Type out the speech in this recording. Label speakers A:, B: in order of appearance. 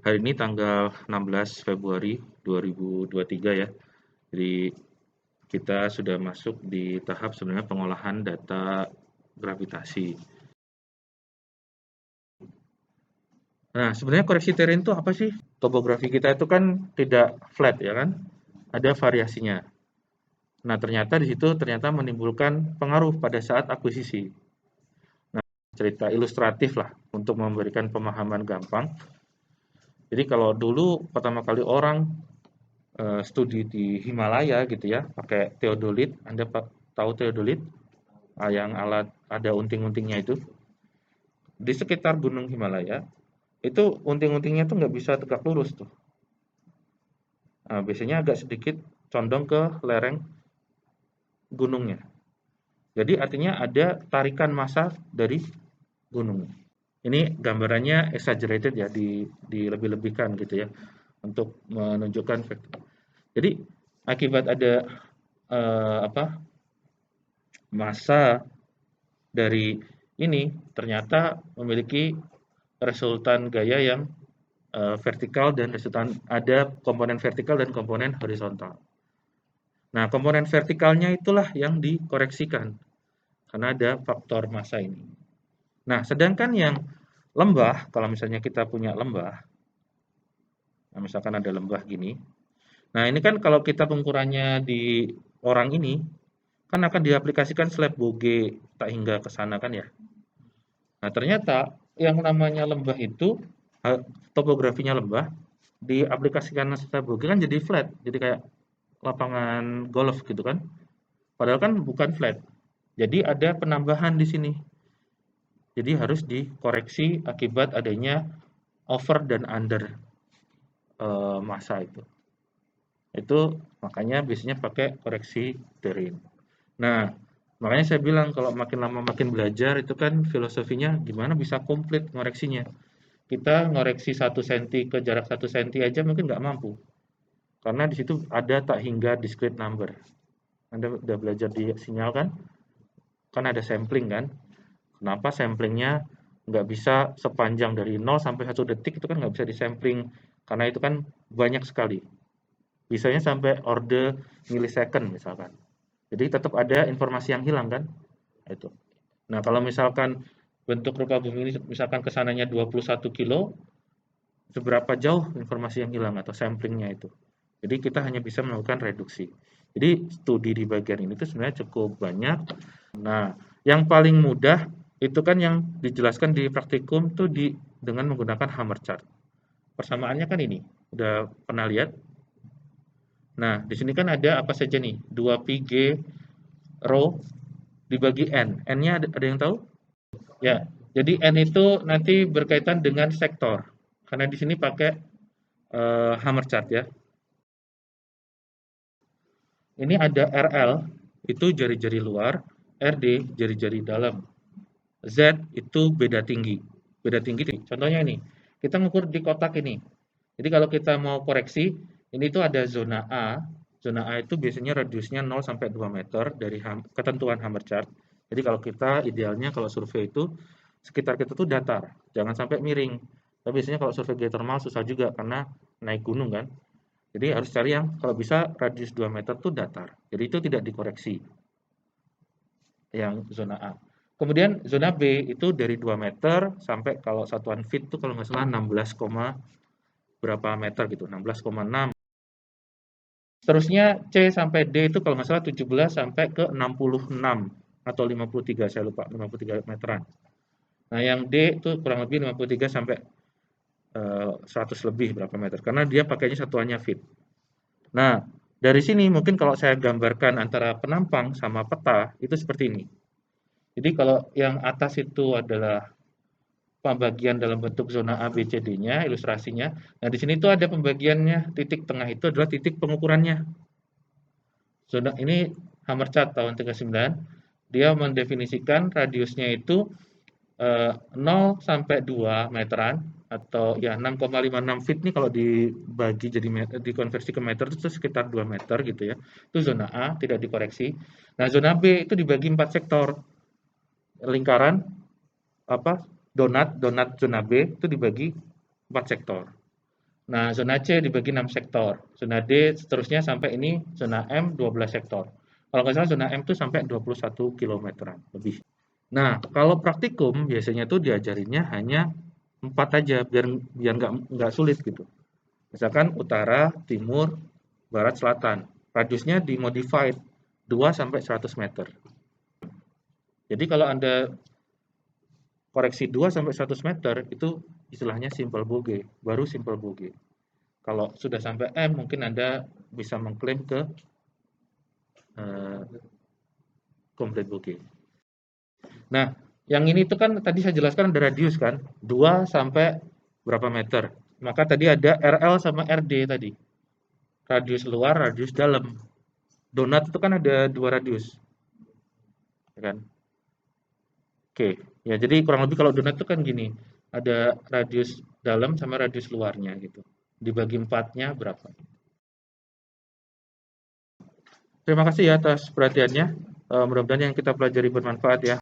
A: Hari ini tanggal 16 Februari 2023 ya. Jadi kita sudah masuk di tahap sebenarnya pengolahan data gravitasi. Nah, sebenarnya koreksi terrain itu apa sih? Topografi kita itu kan tidak flat ya kan? Ada variasinya. Nah, ternyata di situ ternyata menimbulkan pengaruh pada saat akuisisi. Nah, cerita ilustratif lah untuk memberikan pemahaman gampang. Jadi kalau dulu pertama kali orang studi di Himalaya gitu ya, pakai theodolit. Anda tahu theodolit? Yang alat ada unting-untingnya itu. Di sekitar Gunung Himalaya, itu unting-untingnya tuh nggak bisa tegak lurus tuh. Nah, biasanya agak sedikit condong ke lereng gunungnya. Jadi artinya ada tarikan massa dari gunung. Ini gambarannya exaggerated ya, dilebih-lebihkan gitu ya, untuk menunjukkan faktor. Jadi akibat ada massa dari ini ternyata memiliki resultan gaya yang vertikal dan resultan ada komponen vertikal dan komponen horizontal. Nah, komponen vertikalnya itulah yang dikoreksikan karena ada faktor massa ini. Nah, sedangkan yang lembah, kalau misalnya kita punya lembah, nah misalkan ada lembah gini. Nah, ini kan kalau kita pengukurannya di orang ini, kan akan diaplikasikan slab Boge tak hingga ke sana kan ya. Nah, ternyata yang namanya lembah itu, topografinya lembah, diaplikasikan slab Boge kan jadi flat, jadi kayak lapangan golf gitu kan. Padahal kan bukan flat. Jadi ada penambahan di sini. Jadi harus dikoreksi akibat adanya over dan under massa itu. Itu makanya biasanya pakai koreksi terrain. Nah, makanya saya bilang kalau makin lama makin belajar itu kan filosofinya gimana bisa komplit ngoreksinya. Kita ngoreksi 1 cm ke jarak 1 cm aja mungkin nggak mampu. Karena di situ ada tak hingga discrete number. Anda udah belajar di sinyal kan? Kan ada sampling kan? Kenapa samplingnya nggak bisa sepanjang dari 0 sampai 1 detik itu kan nggak bisa disampling. Karena itu kan banyak sekali. Bisanya sampai order millisecond misalkan. Jadi tetap ada informasi yang hilang kan? Itu. Nah, kalau misalkan bentuk rupa bumi ini misalkan kesananya 21 kilo, seberapa jauh informasi yang hilang atau samplingnya itu. Jadi kita hanya bisa melakukan reduksi. Jadi studi di bagian ini itu sebenarnya cukup banyak. Nah, yang paling mudah itu kan yang dijelaskan di praktikum tuh dengan menggunakan hammer chart. Persamaannya kan ini, udah pernah lihat? Nah, di sini kan ada apa saja nih? 2 G row dibagi N. N-nya ada yang tahu? Ya, jadi N itu nanti berkaitan dengan sektor. Karena di sini pakai hammer chart ya. Ini ada RL, itu jari-jari luar, RD, jari-jari dalam. Z itu beda tinggi. Beda tinggi, contohnya ini, kita ngukur di kotak ini. Jadi kalau kita mau koreksi, ini tuh ada zona A. Zona A itu biasanya radiusnya 0 sampai 2 meter dari ketentuan hammer chart. Jadi kalau kita idealnya kalau survei itu sekitar kita tuh datar, jangan sampai miring. Tapi biasanya kalau survei geothermal susah juga karena naik gunung kan. Jadi harus cari yang kalau bisa radius 2 meter tuh datar. Jadi itu tidak dikoreksi yang zona A. Kemudian zona B itu dari 2 meter sampai kalau satuan feet itu kalau nggak salah 16, berapa meter gitu, 16,6. Seterusnya C sampai D itu kalau nggak salah 17 sampai ke 66 atau 53, saya lupa, 53 meteran. Nah, yang D itu kurang lebih 53 sampai 100 lebih berapa meter, karena dia pakainya satuannya feet. Nah, dari sini mungkin kalau saya gambarkan antara penampang sama peta, itu seperti ini. Jadi kalau yang atas itu adalah pembagian dalam bentuk zona A, B, C, D-nya, ilustrasinya. Nah, di sini tuh ada pembagiannya, titik tengah itu adalah titik pengukurannya. Zona ini hammer chart tahun 39, dia mendefinisikan radiusnya itu 0 sampai 2 meteran atau ya 6,56 feet nih kalau dibagi jadi meter, dikonversi ke meter itu sekitar 2 meter gitu ya. Itu zona A, tidak dikoreksi. Nah, zona B itu dibagi 4 sektor. Lingkaran apa? Donat zona B itu dibagi 4 sektor. Nah, zona C dibagi 6 sektor, zona D seterusnya sampai ini zona M 12 sektor. Kalau nggak salah zona M itu sampai 21 kilometeran lebih. Nah, kalau praktikum biasanya tuh diajarinnya hanya 4 aja biar biar nggak sulit gitu. Misalkan utara, timur, barat, selatan. Radiusnya dimodified 2 sampai 100 meter. Jadi kalau Anda koreksi 2 sampai 100 meter itu istilahnya simple bogey, baru simple bogey. Kalau sudah sampai M mungkin Anda bisa mengklaim ke complete bogey. Nah, yang ini tuh kan tadi saya jelaskan ada radius kan, 2 sampai berapa meter. Maka tadi ada RL sama RD tadi. Radius luar, radius dalam. Donat itu kan ada 2 radius, ya kan? Oke, ya jadi kurang lebih kalau donat itu kan gini, ada radius dalam sama radius luarnya gitu. Dibagi 4-nya berapa. Terima kasih ya atas perhatiannya. Mudah-mudahan yang kita pelajari bermanfaat ya.